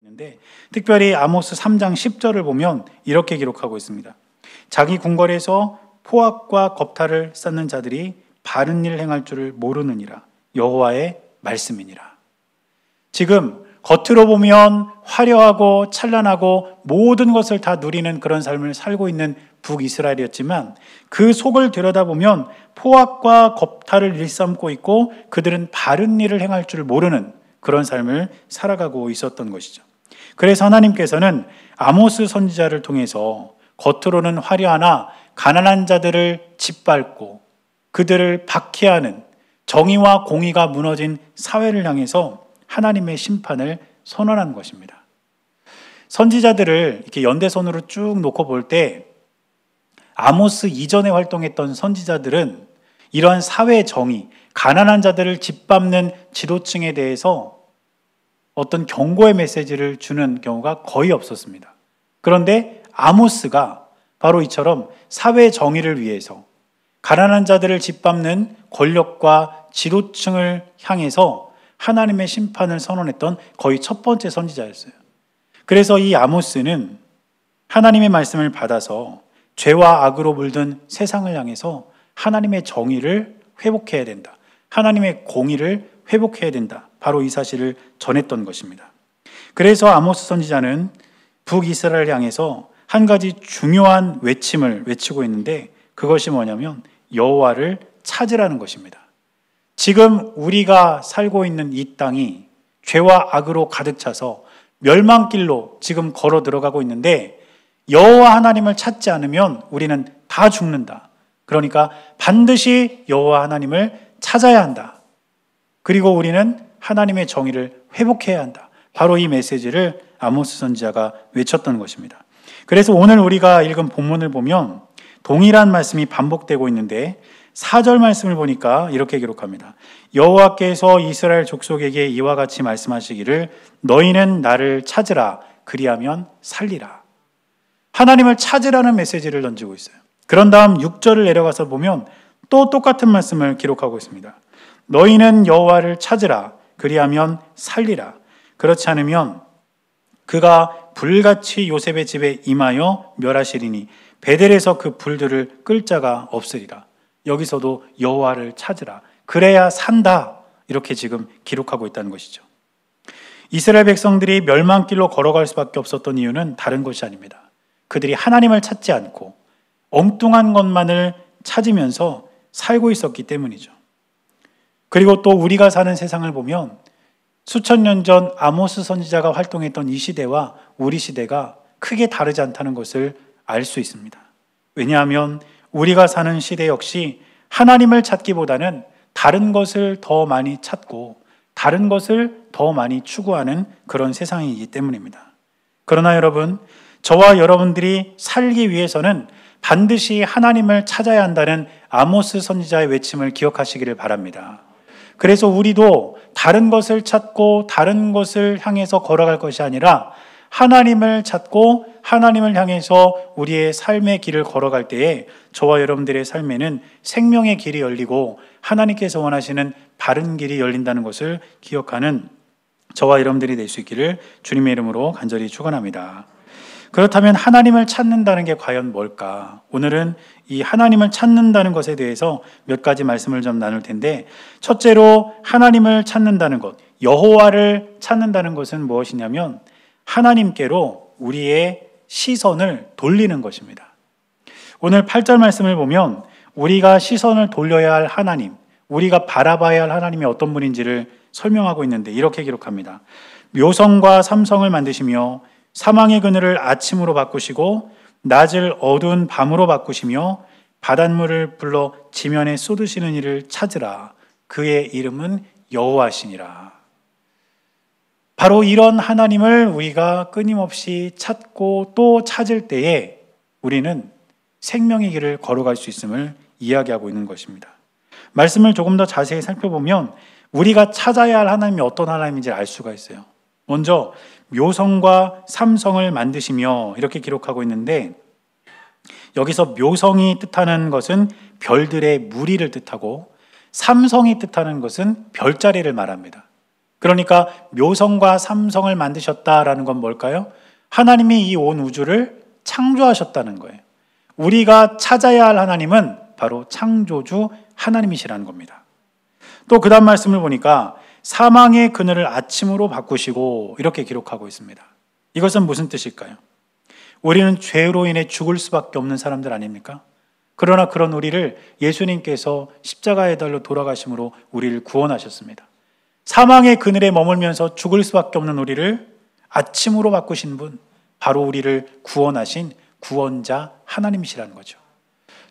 있는데 특별히 아모스 3장 10절을 보면 이렇게 기록하고 있습니다. 자기 궁궐에서 포악과 겁탈을 쌓는 자들이 바른 일 행할 줄을 모르느니라. 여호와의 말씀이니라. 지금 겉으로 보면 화려하고 찬란하고 모든 것을 다 누리는 그런 삶을 살고 있는 북이스라엘이었지만 그 속을 들여다보면 포악과 겁탈을 일삼고 있고 그들은 바른 일을 행할 줄 모르는 그런 삶을 살아가고 있었던 것이죠. 그래서 하나님께서는 아모스 선지자를 통해서 겉으로는 화려하나 가난한 자들을 짓밟고 그들을 박해하는 정의와 공의가 무너진 사회를 향해서 하나님의 심판을 선언한 것입니다. 선지자들을 이렇게 연대선으로 쭉 놓고 볼 때 아모스 이전에 활동했던 선지자들은 이러한 사회 정의, 가난한 자들을 짓밟는 지도층에 대해서 어떤 경고의 메시지를 주는 경우가 거의 없었습니다. 그런데 아모스가 바로 이처럼 사회 정의를 위해서 가난한 자들을 짓밟는 권력과 지도층을 향해서 하나님의 심판을 선언했던 거의 첫 번째 선지자였어요. 그래서 이 아모스는 하나님의 말씀을 받아서 죄와 악으로 물든 세상을 향해서 하나님의 정의를 회복해야 된다. 하나님의 공의를 회복해야 된다. 바로 이 사실을 전했던 것입니다. 그래서 아모스 선지자는 북이스라엘을 향해서 한 가지 중요한 외침을 외치고 있는데 그것이 뭐냐면 여호와를 찾으라는 것입니다. 지금 우리가 살고 있는 이 땅이 죄와 악으로 가득 차서 멸망길로 지금 걸어 들어가고 있는데 여호와 하나님을 찾지 않으면 우리는 다 죽는다. 그러니까 반드시 여호와 하나님을 찾아야 한다. 그리고 우리는 하나님의 정의를 회복해야 한다. 바로 이 메시지를 아모스 선지자가 외쳤던 것입니다. 그래서 오늘 우리가 읽은 본문을 보면 동일한 말씀이 반복되고 있는데 4절 말씀을 보니까 이렇게 기록합니다. 여호와께서 이스라엘 족속에게 이와 같이 말씀하시기를 너희는 나를 찾으라 그리하면 살리라. 하나님을 찾으라는 메시지를 던지고 있어요. 그런 다음 6절을 내려가서 보면 또 똑같은 말씀을 기록하고 있습니다. 너희는 여호와를 찾으라 그리하면 살리라. 그렇지 않으면 그가 불같이 요셉의 집에 임하여 멸하시리니 베델에서 그 불들을 끌 자가 없으리라. 여기서도 여호와를 찾으라. 그래야 산다. 이렇게 지금 기록하고 있다는 것이죠. 이스라엘 백성들이 멸망길로 걸어갈 수밖에 없었던 이유는 다른 것이 아닙니다. 그들이 하나님을 찾지 않고 엉뚱한 것만을 찾으면서 살고 있었기 때문이죠. 그리고 또 우리가 사는 세상을 보면 수천 년 전 아모스 선지자가 활동했던 이 시대와 우리 시대가 크게 다르지 않다는 것을 알 수 있습니다. 왜냐하면 우리가 사는 시대 역시 하나님을 찾기보다는 다른 것을 더 많이 찾고 다른 것을 더 많이 추구하는 그런 세상이기 때문입니다. 그러나 여러분, 저와 여러분들이 살기 위해서는 반드시 하나님을 찾아야 한다는 아모스 선지자의 외침을 기억하시기를 바랍니다. 그래서 우리도 다른 것을 찾고 다른 것을 향해서 걸어갈 것이 아니라 하나님을 찾고 하나님을 향해서 우리의 삶의 길을 걸어갈 때에 저와 여러분들의 삶에는 생명의 길이 열리고 하나님께서 원하시는 바른 길이 열린다는 것을 기억하는 저와 여러분들이 될 수 있기를 주님의 이름으로 간절히 축원합니다. 그렇다면 하나님을 찾는다는 게 과연 뭘까? 오늘은 이 하나님을 찾는다는 것에 대해서 몇 가지 말씀을 좀 나눌 텐데, 첫째로 하나님을 찾는다는 것, 여호와를 찾는다는 것은 무엇이냐면 하나님께로 우리의 시선을 돌리는 것입니다. 오늘 8절 말씀을 보면 우리가 시선을 돌려야 할 하나님, 우리가 바라봐야 할 하나님이 어떤 분인지를 설명하고 있는데 이렇게 기록합니다. 묘성과 삼성을 만드시며 사망의 그늘을 아침으로 바꾸시고 낮을 어두운 밤으로 바꾸시며 바닷물을 불러 지면에 쏟으시는 이를 찾으라. 그의 이름은 여호와시니라. 바로 이런 하나님을 우리가 끊임없이 찾고 또 찾을 때에 우리는 생명의 길을 걸어갈 수 있음을 이야기하고 있는 것입니다. 말씀을 조금 더 자세히 살펴보면 우리가 찾아야 할 하나님이 어떤 하나님인지 알 수가 있어요. 먼저 묘성과 삼성을 만드시며 이렇게 기록하고 있는데, 여기서 묘성이 뜻하는 것은 별들의 무리를 뜻하고 삼성이 뜻하는 것은 별자리를 말합니다. 그러니까 묘성과 삼성을 만드셨다라는 건 뭘까요? 하나님이 이 온 우주를 창조하셨다는 거예요. 우리가 찾아야 할 하나님은 바로 창조주 하나님이시라는 겁니다. 또 그 다음 말씀을 보니까 사망의 그늘을 아침으로 바꾸시고 이렇게 기록하고 있습니다. 이것은 무슨 뜻일까요? 우리는 죄로 인해 죽을 수밖에 없는 사람들 아닙니까? 그러나 그런 우리를 예수님께서 십자가의 달로 돌아가심으로 우리를 구원하셨습니다. 사망의 그늘에 머물면서 죽을 수밖에 없는 우리를 아침으로 바꾸신 분, 바로 우리를 구원하신 구원자 하나님이시라는 거죠.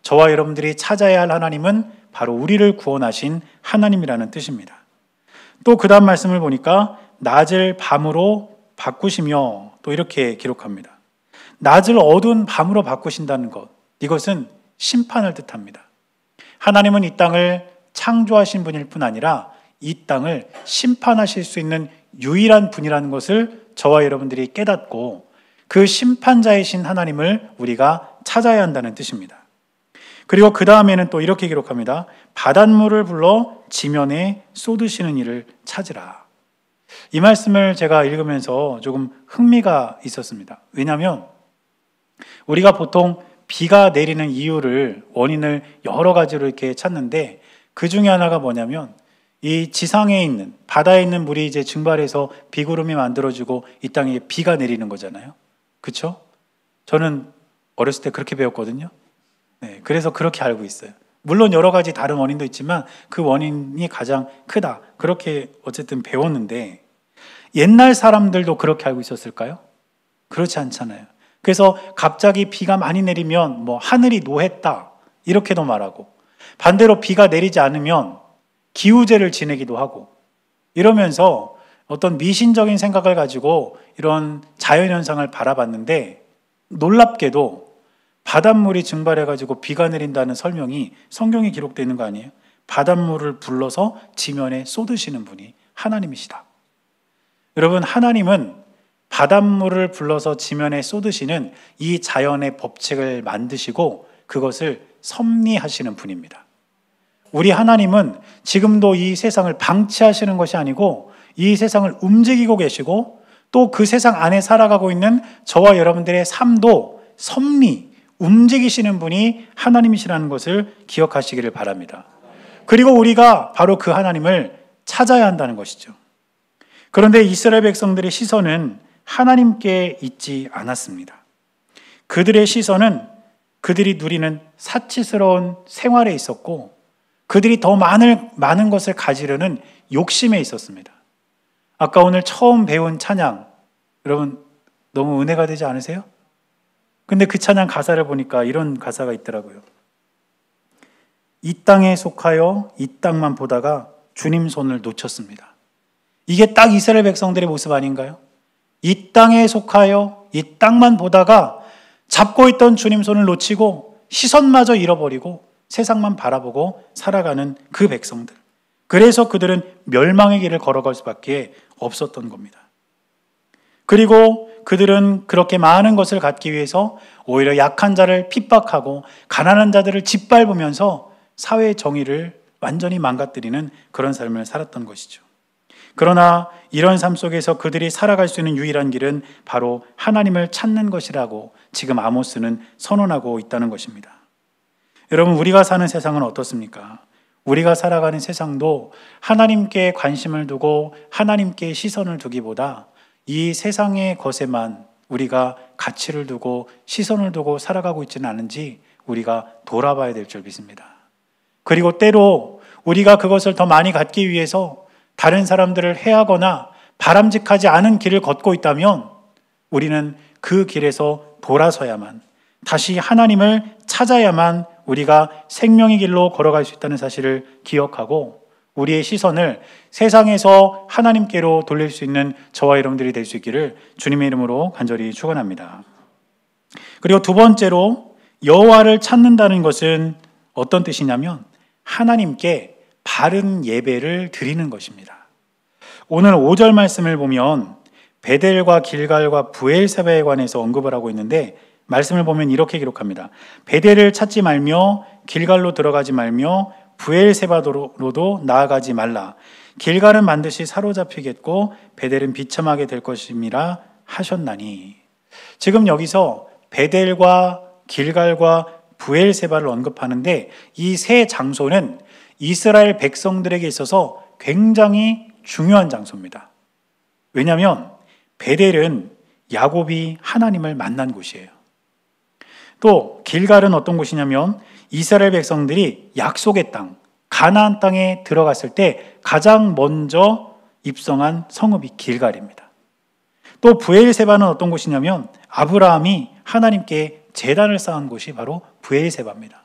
저와 여러분들이 찾아야 할 하나님은 바로 우리를 구원하신 하나님이라는 뜻입니다. 또 그 다음 말씀을 보니까 낮을 밤으로 바꾸시며 또 이렇게 기록합니다. 낮을 어두운 밤으로 바꾸신다는 것, 이것은 심판을 뜻합니다. 하나님은 이 땅을 창조하신 분일 뿐 아니라 이 땅을 심판하실 수 있는 유일한 분이라는 것을 저와 여러분들이 깨닫고 그 심판자이신 하나님을 우리가 찾아야 한다는 뜻입니다. 그리고 그 다음에는 또 이렇게 기록합니다. 바닷물을 불러 지면에 쏟으시는 이를 찾으라. 이 말씀을 제가 읽으면서 조금 흥미가 있었습니다. 왜냐하면 우리가 보통 비가 내리는 이유를, 원인을 여러 가지로 이렇게 찾는데 그 중에 하나가 뭐냐면 이 지상에 있는, 바다에 있는 물이 이제 증발해서 비구름이 만들어지고 이 땅에 비가 내리는 거잖아요. 그렇죠? 저는 어렸을 때 그렇게 배웠거든요. 네, 그래서 그렇게 알고 있어요. 물론 여러 가지 다른 원인도 있지만 그 원인이 가장 크다. 그렇게 어쨌든 배웠는데 옛날 사람들도 그렇게 알고 있었을까요? 그렇지 않잖아요. 그래서 갑자기 비가 많이 내리면 뭐 하늘이 노했다 이렇게도 말하고, 반대로 비가 내리지 않으면 기우제를 지내기도 하고, 이러면서 어떤 미신적인 생각을 가지고 이런 자연현상을 바라봤는데 놀랍게도 바닷물이 증발해가지고 비가 내린다는 설명이 성경에 기록되어 있는 거 아니에요? 바닷물을 불러서 지면에 쏟으시는 분이 하나님이시다. 여러분, 하나님은 바닷물을 불러서 지면에 쏟으시는 이 자연의 법칙을 만드시고 그것을 섭리하시는 분입니다. 우리 하나님은 지금도 이 세상을 방치하시는 것이 아니고 이 세상을 움직이고 계시고 또 그 세상 안에 살아가고 있는 저와 여러분들의 삶도 섭리, 움직이시는 분이 하나님이시라는 것을 기억하시기를 바랍니다. 그리고 우리가 바로 그 하나님을 찾아야 한다는 것이죠. 그런데 이스라엘 백성들의 시선은 하나님께 있지 않았습니다. 그들의 시선은 그들이 누리는 사치스러운 생활에 있었고 그들이 더 많은 것을 가지려는 욕심에 있었습니다. 아까 오늘 처음 배운 찬양, 여러분 너무 은혜가 되지 않으세요? 근데 그 찬양 가사를 보니까 이런 가사가 있더라고요. 이 땅에 속하여 이 땅만 보다가 주님 손을 놓쳤습니다. 이게 딱 이스라엘 백성들의 모습 아닌가요? 이 땅에 속하여 이 땅만 보다가 잡고 있던 주님 손을 놓치고 시선마저 잃어버리고 세상만 바라보고 살아가는 그 백성들. 그래서 그들은 멸망의 길을 걸어갈 수밖에 없었던 겁니다. 그리고 그들은 그렇게 많은 것을 갖기 위해서 오히려 약한 자를 핍박하고 가난한 자들을 짓밟으면서 사회의 정의를 완전히 망가뜨리는 그런 삶을 살았던 것이죠. 그러나 이런 삶 속에서 그들이 살아갈 수 있는 유일한 길은 바로 하나님을 찾는 것이라고 지금 아모스는 선언하고 있다는 것입니다. 여러분, 우리가 사는 세상은 어떻습니까? 우리가 살아가는 세상도 하나님께 관심을 두고 하나님께 시선을 두기보다 이 세상의 것에만 우리가 가치를 두고 시선을 두고 살아가고 있지는 않은지 우리가 돌아봐야 될 줄 믿습니다. 그리고 때로 우리가 그것을 더 많이 갖기 위해서 다른 사람들을 해하거나 바람직하지 않은 길을 걷고 있다면 우리는 그 길에서 돌아서야만, 다시 하나님을 찾아야만 우리가 생명의 길로 걸어갈 수 있다는 사실을 기억하고 우리의 시선을 세상에서 하나님께로 돌릴 수 있는 저와 여러분들이 될 수 있기를 주님의 이름으로 간절히 축원합니다. 그리고 두 번째로 여호와를 찾는다는 것은 어떤 뜻이냐면 하나님께 바른 예배를 드리는 것입니다. 오늘 5절 말씀을 보면 베델과 길갈과 브엘세바에 관해서 언급을 하고 있는데 말씀을 보면 이렇게 기록합니다. 베델을 찾지 말며 길갈로 들어가지 말며 브엘세바로도 나아가지 말라. 길갈은 반드시 사로잡히겠고 베델은 비참하게 될 것임이라 하셨나니. 지금 여기서 베델과 길갈과 브엘세바를 언급하는데 이 세 장소는 이스라엘 백성들에게 있어서 굉장히 중요한 장소입니다. 왜냐하면 베델은 야곱이 하나님을 만난 곳이에요. 또 길갈은 어떤 곳이냐면 이스라엘 백성들이 약속의 땅, 가나안 땅에 들어갔을 때 가장 먼저 입성한 성읍이 길갈입니다. 또 브엘세바는 어떤 곳이냐면 아브라함이 하나님께 제단을 쌓은 곳이 바로 브엘세바입니다.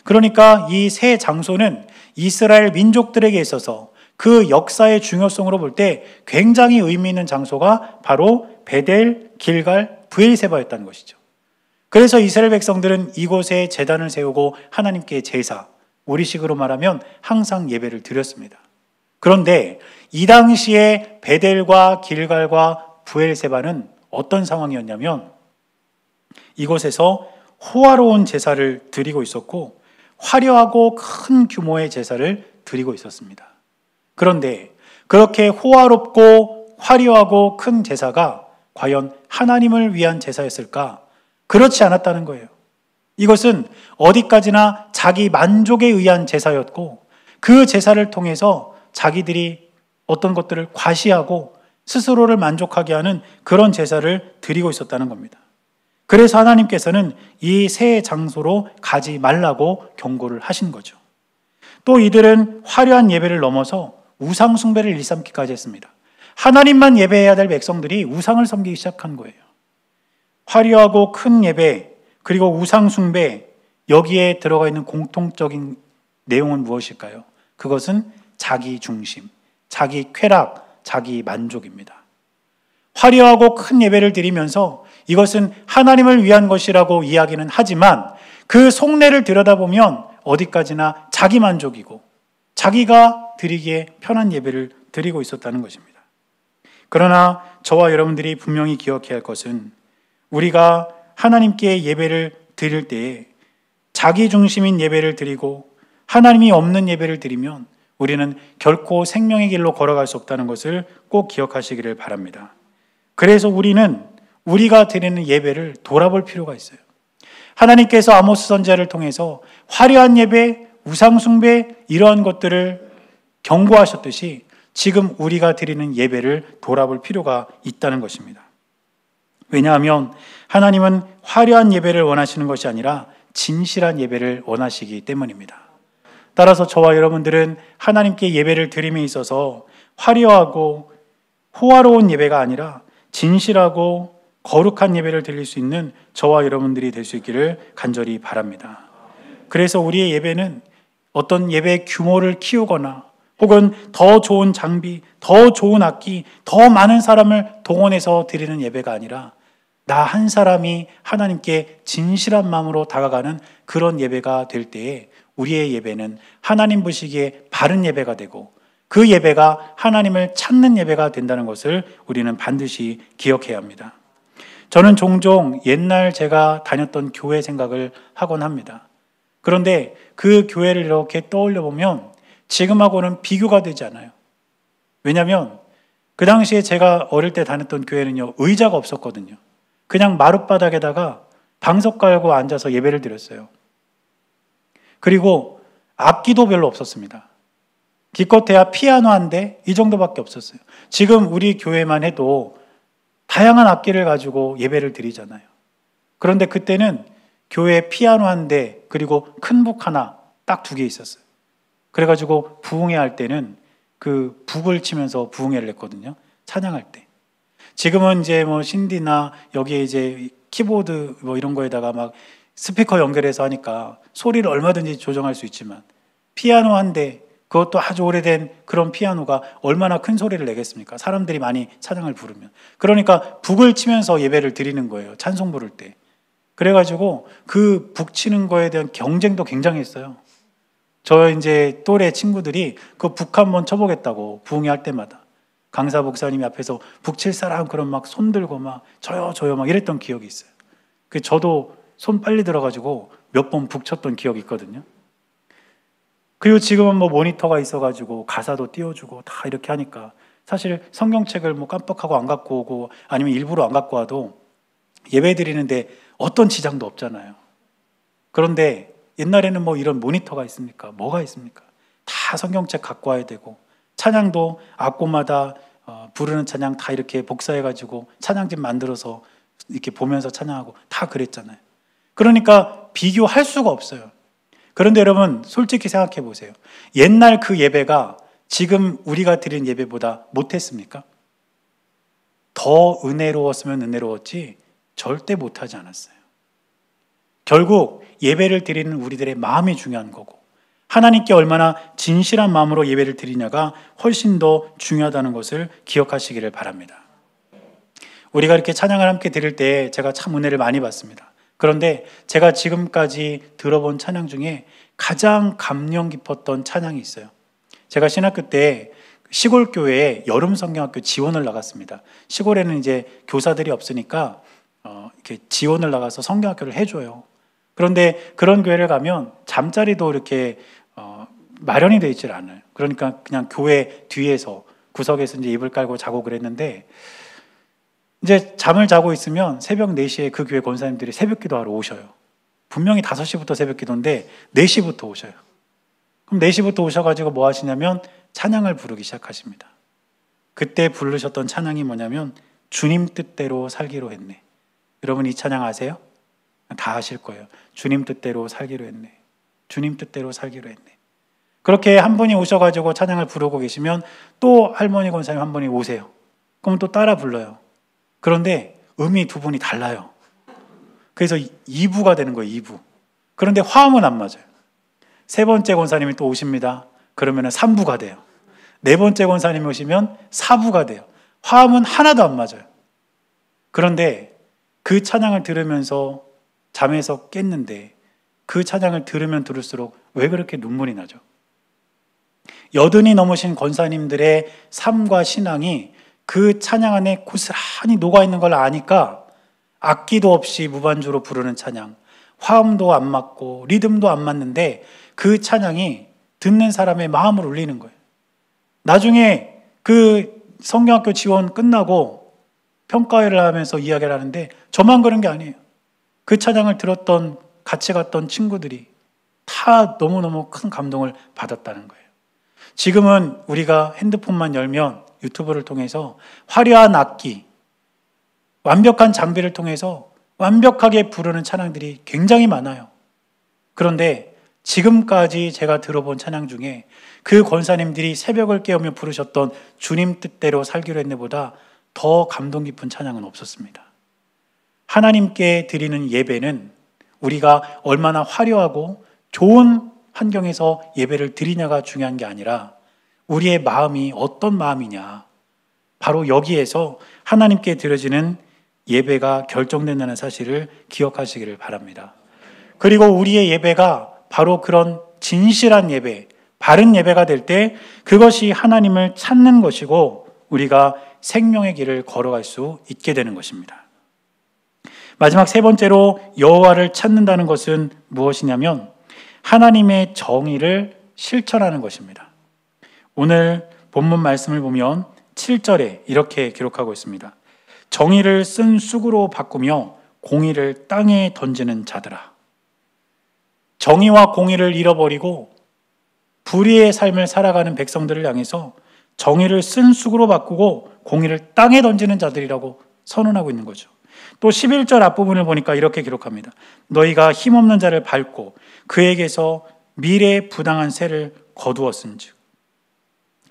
그러니까 이 세 장소는 이스라엘 민족들에게 있어서 그 역사의 중요성으로 볼 때 굉장히 의미 있는 장소가 바로 베델, 길갈, 브엘세바였다는 것이죠. 그래서 이스라엘 백성들은 이곳에 제단을 세우고 하나님께 제사, 우리식으로 말하면 항상 예배를 드렸습니다. 그런데 이 당시에 베델과 길갈과 브엘세바는 어떤 상황이었냐면 이곳에서 호화로운 제사를 드리고 있었고 화려하고 큰 규모의 제사를 드리고 있었습니다. 그런데 그렇게 호화롭고 화려하고 큰 제사가 과연 하나님을 위한 제사였을까? 그렇지 않았다는 거예요. 이것은 어디까지나 자기 만족에 의한 제사였고 그 제사를 통해서 자기들이 어떤 것들을 과시하고 스스로를 만족하게 하는 그런 제사를 드리고 있었다는 겁니다. 그래서 하나님께서는 이 세 장소로 가지 말라고 경고를 하신 거죠. 또 이들은 화려한 예배를 넘어서 우상 숭배를 일삼기까지 했습니다. 하나님만 예배해야 될 백성들이 우상을 섬기기 시작한 거예요. 화려하고 큰 예배, 그리고 우상 숭배, 여기에 들어가 있는 공통적인 내용은 무엇일까요? 그것은 자기 중심, 자기 쾌락, 자기 만족입니다. 화려하고 큰 예배를 드리면서 이것은 하나님을 위한 것이라고 이야기는 하지만 그 속내를 들여다보면 어디까지나 자기 만족이고 자기가 드리기에 편한 예배를 드리고 있었다는 것입니다. 그러나 저와 여러분들이 분명히 기억해야 할 것은 우리가 하나님께 예배를 드릴 때에 자기 중심인 예배를 드리고 하나님이 없는 예배를 드리면 우리는 결코 생명의 길로 걸어갈 수 없다는 것을 꼭 기억하시기를 바랍니다. 그래서 우리는 우리가 드리는 예배를 돌아볼 필요가 있어요. 하나님께서 아모스 선지자를 통해서 화려한 예배, 우상 숭배 이러한 것들을 경고하셨듯이 지금 우리가 드리는 예배를 돌아볼 필요가 있다는 것입니다. 왜냐하면 하나님은 화려한 예배를 원하시는 것이 아니라 진실한 예배를 원하시기 때문입니다. 따라서 저와 여러분들은 하나님께 예배를 드림에 있어서 화려하고 호화로운 예배가 아니라 진실하고 거룩한 예배를 드릴 수 있는 저와 여러분들이 될 수 있기를 간절히 바랍니다. 그래서 우리의 예배는 어떤 예배의 규모를 키우거나 혹은 더 좋은 장비, 더 좋은 악기, 더 많은 사람을 동원해서 드리는 예배가 아니라 나 한 사람이 하나님께 진실한 마음으로 다가가는 그런 예배가 될 때에 우리의 예배는 하나님 보시기에 바른 예배가 되고 그 예배가 하나님을 찾는 예배가 된다는 것을 우리는 반드시 기억해야 합니다. 저는 종종 옛날 제가 다녔던 교회 생각을 하곤 합니다. 그런데 그 교회를 이렇게 떠올려 보면 지금하고는 비교가 되지 않아요. 왜냐하면 그 당시에 제가 어릴 때 다녔던 교회는요, 의자가 없었거든요. 그냥 마룻바닥에다가 방석 깔고 앉아서 예배를 드렸어요. 그리고 악기도 별로 없었습니다. 기껏해야 피아노 한 대 이 정도밖에 없었어요. 지금 우리 교회만 해도 다양한 악기를 가지고 예배를 드리잖아요. 그런데 그때는 교회에 피아노 한 대 그리고 큰 북 하나 딱 2개 있었어요. 그래가지고 부흥회 할 때는 그 북을 치면서 부흥회를 했거든요. 찬양할 때. 지금은 이제 뭐 신디나 여기에 이제 키보드 뭐 이런 거에다가 막 스피커 연결해서 하니까 소리를 얼마든지 조정할 수 있지만 피아노 한 대, 그것도 아주 오래된 그런 피아노가 얼마나 큰 소리를 내겠습니까? 사람들이 많이 찬양을 부르면. 그러니까 북을 치면서 예배를 드리는 거예요. 찬송 부를 때. 그래가지고 그 북 치는 거에 대한 경쟁도 굉장히 했어요. 저 이제 또래 친구들이 그 북 한번 쳐보겠다고 부흥회 할 때마다 강사 목사님이 앞에서 북 칠 사람 그런 막 손 들고 막 저요 막 이랬던 기억이 있어요. 그 저도 손 빨리 들어가지고 몇 번 북 쳤던 기억이 있거든요. 그리고 지금은 뭐 모니터가 있어가지고 가사도 띄워주고 다 이렇게 하니까 사실 성경책을 뭐 깜빡하고 안 갖고 오고 아니면 일부러 안 갖고 와도 예배 드리는데 어떤 지장도 없잖아요. 그런데 옛날에는 뭐 이런 모니터가 있습니까? 뭐가 있습니까? 다 성경책 갖고 와야 되고 찬양도 악보마다 부르는 찬양 다 이렇게 복사해가지고 찬양집 만들어서 이렇게 보면서 찬양하고 다 그랬잖아요. 그러니까 비교할 수가 없어요. 그런데 여러분 솔직히 생각해 보세요. 옛날 그 예배가 지금 우리가 드린 예배보다 못했습니까? 더 은혜로웠으면 은혜로웠지 절대 못하지 않았어요. 결국 예배를 드리는 우리들의 마음이 중요한 거고 하나님께 얼마나 진실한 마음으로 예배를 드리냐가 훨씬 더 중요하다는 것을 기억하시기를 바랍니다. 우리가 이렇게 찬양을 함께 드릴 때 제가 참 은혜를 많이 받습니다. 그런데 제가 지금까지 들어본 찬양 중에 가장 감명 깊었던 찬양이 있어요. 제가 신학교 때 시골 교회에 여름 성경학교 지원을 나갔습니다. 시골에는 이제 교사들이 없으니까 이렇게 지원을 나가서 성경학교를 해줘요. 그런데 그런 교회를 가면 잠자리도 이렇게 마련이 되어 있질 않아요. 그러니까 그냥 교회 뒤에서 구석에서 이제 이불 깔고 자고 그랬는데 이제 잠을 자고 있으면 새벽 4시에 그 교회 권사님들이 새벽 기도하러 오셔요. 분명히 5시부터 새벽 기도인데 4시부터 오셔요. 그럼 4시부터 오셔가지고 뭐 하시냐면 찬양을 부르기 시작하십니다. 그때 부르셨던 찬양이 뭐냐면 주님 뜻대로 살기로 했네. 여러분 이 찬양 아세요? 다 아실 거예요. 주님 뜻대로 살기로 했네. 주님 뜻대로 살기로 했네. 그렇게 한 분이 오셔가지고 찬양을 부르고 계시면 또 할머니 권사님 한 분이 오세요. 그럼 또 따라 불러요. 그런데 음이 두 분이 달라요. 그래서 2부가 되는 거예요. 2부. 그런데 화음은 안 맞아요. 세 번째 권사님이 또 오십니다. 그러면 3부가 돼요. 네 번째 권사님이 오시면 4부가 돼요. 화음은 하나도 안 맞아요. 그런데 그 찬양을 들으면서 잠에서 깼는데 그 찬양을 들으면 들을수록 왜 그렇게 눈물이 나죠? 80이 넘으신 권사님들의 삶과 신앙이 그 찬양 안에 고스란히 녹아있는 걸 아니까 악기도 없이 무반주로 부르는 찬양, 화음도 안 맞고 리듬도 안 맞는데 그 찬양이 듣는 사람의 마음을 울리는 거예요. 나중에 그 성경학교 지원 끝나고 평가회를 하면서 이야기를 하는데 저만 그런 게 아니에요. 그 찬양을 들었던 같이 갔던 친구들이 다 너무너무 큰 감동을 받았다는 거예요. 지금은 우리가 핸드폰만 열면 유튜브를 통해서 화려한 악기, 완벽한 장비를 통해서 완벽하게 부르는 찬양들이 굉장히 많아요. 그런데 지금까지 제가 들어본 찬양 중에 그 권사님들이 새벽을 깨우며 부르셨던 주님 뜻대로 살기로 했네보다 더 감동 깊은 찬양은 없었습니다. 하나님께 드리는 예배는 우리가 얼마나 화려하고 좋은 환경에서 예배를 드리냐가 중요한 게 아니라 우리의 마음이 어떤 마음이냐, 바로 여기에서 하나님께 드려지는 예배가 결정된다는 사실을 기억하시기를 바랍니다. 그리고 우리의 예배가 바로 그런 진실한 예배, 바른 예배가 될 때 그것이 하나님을 찾는 것이고 우리가 생명의 길을 걸어갈 수 있게 되는 것입니다. 마지막 세 번째로 여호와를 찾는다는 것은 무엇이냐면 하나님의 정의를 실천하는 것입니다. 오늘 본문 말씀을 보면 7절에 이렇게 기록하고 있습니다. 정의를 쓴 쑥으로 바꾸며 공의를 땅에 던지는 자들아. 정의와 공의를 잃어버리고 불의의 삶을 살아가는 백성들을 향해서 정의를 쓴 쑥으로 바꾸고 공의를 땅에 던지는 자들이라고 선언하고 있는 거죠. 또 11절 앞부분을 보니까 이렇게 기록합니다. 너희가 힘없는 자를 밟고 그에게서 미래의 부당한 세를 거두었은즉.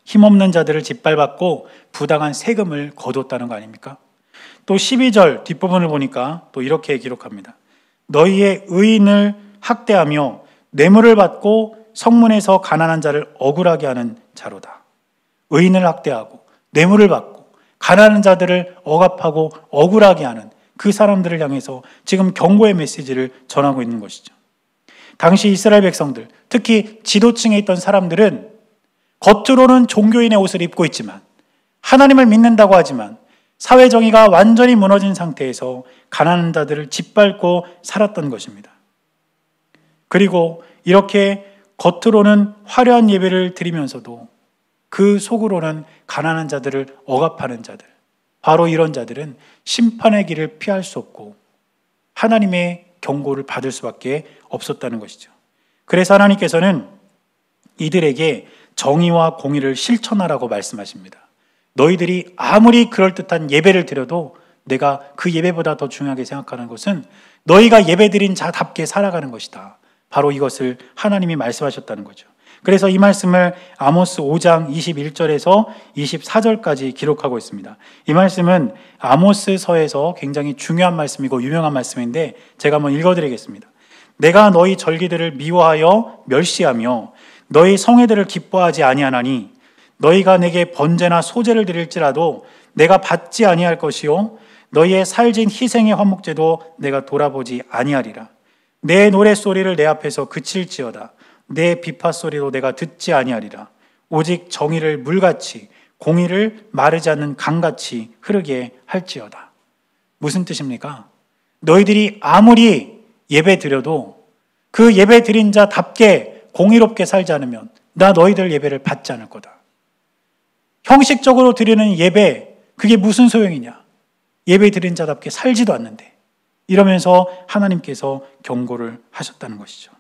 힘없는 자들을 짓밟았고 부당한 세금을 거두었다는 거 아닙니까? 또 12절 뒷부분을 보니까 또 이렇게 기록합니다. 너희의 의인을 학대하며 뇌물을 받고 성문에서 가난한 자를 억울하게 하는 자로다. 의인을 학대하고 뇌물을 받고 가난한 자들을 억압하고 억울하게 하는 그 사람들을 향해서 지금 경고의 메시지를 전하고 있는 것이죠. 당시 이스라엘 백성들, 특히 지도층에 있던 사람들은 겉으로는 종교인의 옷을 입고 있지만 하나님을 믿는다고 하지만 사회 정의가 완전히 무너진 상태에서 가난한 자들을 짓밟고 살았던 것입니다. 그리고 이렇게 겉으로는 화려한 예배를 드리면서도 그 속으로는 가난한 자들을 억압하는 자들, 바로 이런 자들은 심판의 길을 피할 수 없고 하나님의 경고를 받을 수밖에 없었다는 것이죠. 그래서 하나님께서는 이들에게 정의와 공의를 실천하라고 말씀하십니다. 너희들이 아무리 그럴듯한 예배를 드려도 내가 그 예배보다 더 중요하게 생각하는 것은 너희가 예배드린 자답게 살아가는 것이다. 바로 이것을 하나님이 말씀하셨다는 거죠. 그래서 이 말씀을 아모스 5장 21절에서 24절까지 기록하고 있습니다. 이 말씀은 아모스서에서 굉장히 중요한 말씀이고 유명한 말씀인데 제가 한번 읽어드리겠습니다. 내가 너희 절기들을 미워하여 멸시하며 너희 성회들을 기뻐하지 아니하나니 너희가 내게 번제나 소제를 드릴지라도 내가 받지 아니할 것이요 너희의 살진 희생의 화목제도 내가 돌아보지 아니하리라. 내 노랫소리를 내 앞에서 그칠지어다. 내 비파소리로 내가 듣지 아니하리라. 오직 정의를 물같이 공의를 마르지 않는 강같이 흐르게 할지어다. 무슨 뜻입니까? 너희들이 아무리 예배 드려도 그 예배 드린 자답게 공의롭게 살지 않으면 나 너희들 예배를 받지 않을 거다. 형식적으로 드리는 예배, 그게 무슨 소용이냐? 예배 드린 자답게 살지도 않는데, 이러면서 하나님께서 경고를 하셨다는 것이죠.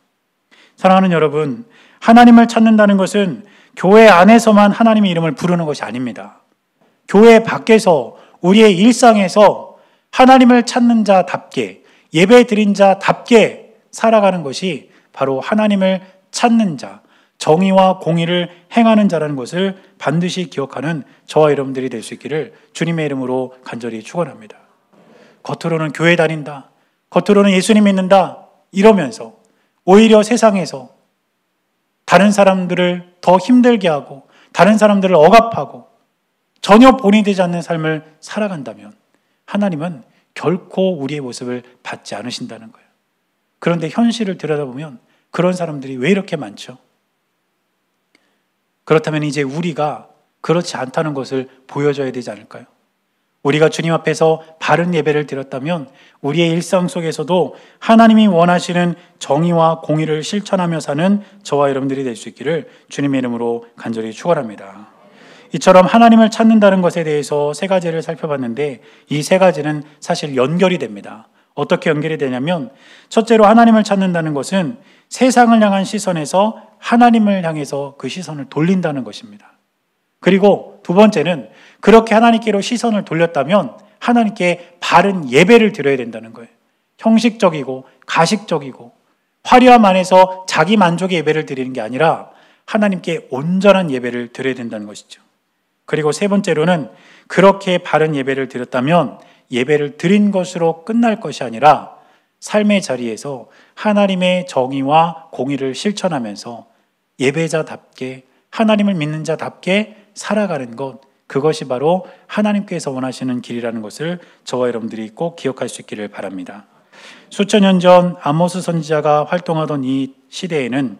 사랑하는 여러분, 하나님을 찾는다는 것은 교회 안에서만 하나님의 이름을 부르는 것이 아닙니다. 교회 밖에서 우리의 일상에서 하나님을 찾는 자답게, 예배 드린 자답게 살아가는 것이 바로 하나님을 찾는 자, 정의와 공의를 행하는 자라는 것을 반드시 기억하는 저와 여러분들이 될 수 있기를 주님의 이름으로 간절히 축원합니다. 겉으로는 교회 다닌다, 겉으로는 예수님 믿는다 이러면서 오히려 세상에서 다른 사람들을 더 힘들게 하고 다른 사람들을 억압하고 전혀 본이 되지 않는 삶을 살아간다면 하나님은 결코 우리의 모습을 받지 않으신다는 거예요. 그런데 현실을 들여다보면 그런 사람들이 왜 이렇게 많죠? 그렇다면 이제 우리가 그렇지 않다는 것을 보여줘야 되지 않을까요? 우리가 주님 앞에서 바른 예배를 드렸다면 우리의 일상 속에서도 하나님이 원하시는 정의와 공의를 실천하며 사는 저와 여러분들이 될 수 있기를 주님의 이름으로 간절히 축원합니다. 이처럼 하나님을 찾는다는 것에 대해서 세 가지를 살펴봤는데 이 세 가지는 사실 연결이 됩니다. 어떻게 연결이 되냐면 첫째로 하나님을 찾는다는 것은 세상을 향한 시선에서 하나님을 향해서 그 시선을 돌린다는 것입니다. 그리고 두 번째는 그렇게 하나님께로 시선을 돌렸다면 하나님께 바른 예배를 드려야 된다는 거예요. 형식적이고 가식적이고 화려함 안에서 자기 만족의 예배를 드리는 게 아니라 하나님께 온전한 예배를 드려야 된다는 것이죠. 그리고 세 번째로는 그렇게 바른 예배를 드렸다면 예배를 드린 것으로 끝날 것이 아니라 삶의 자리에서 하나님의 정의와 공의를 실천하면서 예배자답게 하나님을 믿는 자답게 살아가는 것, 그것이 바로 하나님께서 원하시는 길이라는 것을 저와 여러분들이 꼭 기억할 수 있기를 바랍니다. 수천 년 전 아모스 선지자가 활동하던 이 시대에는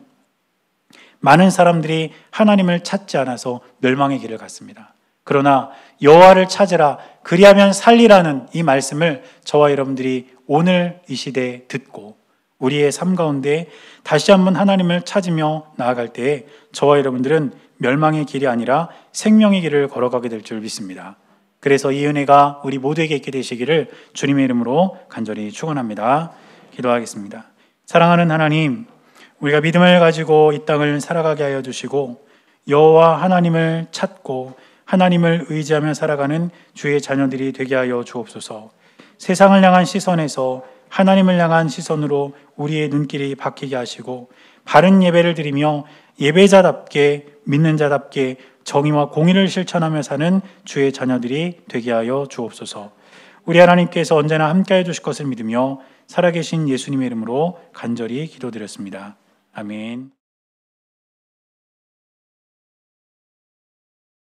많은 사람들이 하나님을 찾지 않아서 멸망의 길을 갔습니다. 그러나 여호와를 찾으라 그리하면 살리라는 이 말씀을 저와 여러분들이 오늘 이 시대에 듣고 우리의 삶 가운데 다시 한번 하나님을 찾으며 나아갈 때에 저와 여러분들은 멸망의 길이 아니라 생명의 길을 걸어가게 될 줄 믿습니다. 그래서 이 은혜가 우리 모두에게 있게 되시기를 주님의 이름으로 간절히 축원합니다. 기도하겠습니다. 사랑하는 하나님, 우리가 믿음을 가지고 이 땅을 살아가게 하여 주시고 여호와 하나님을 찾고 하나님을 의지하며 살아가는 주의 자녀들이 되게 하여 주옵소서. 세상을 향한 시선에서 하나님을 향한 시선으로 우리의 눈길이 바뀌게 하시고 바른 예배를 드리며 예배자답게 믿는 자답게 정의와 공의를 실천하며 사는 주의 자녀들이 되게 하여 주옵소서. 우리 하나님께서 언제나 함께해 주실 것을 믿으며 살아계신 예수님의 이름으로 간절히 기도드렸습니다. 아멘.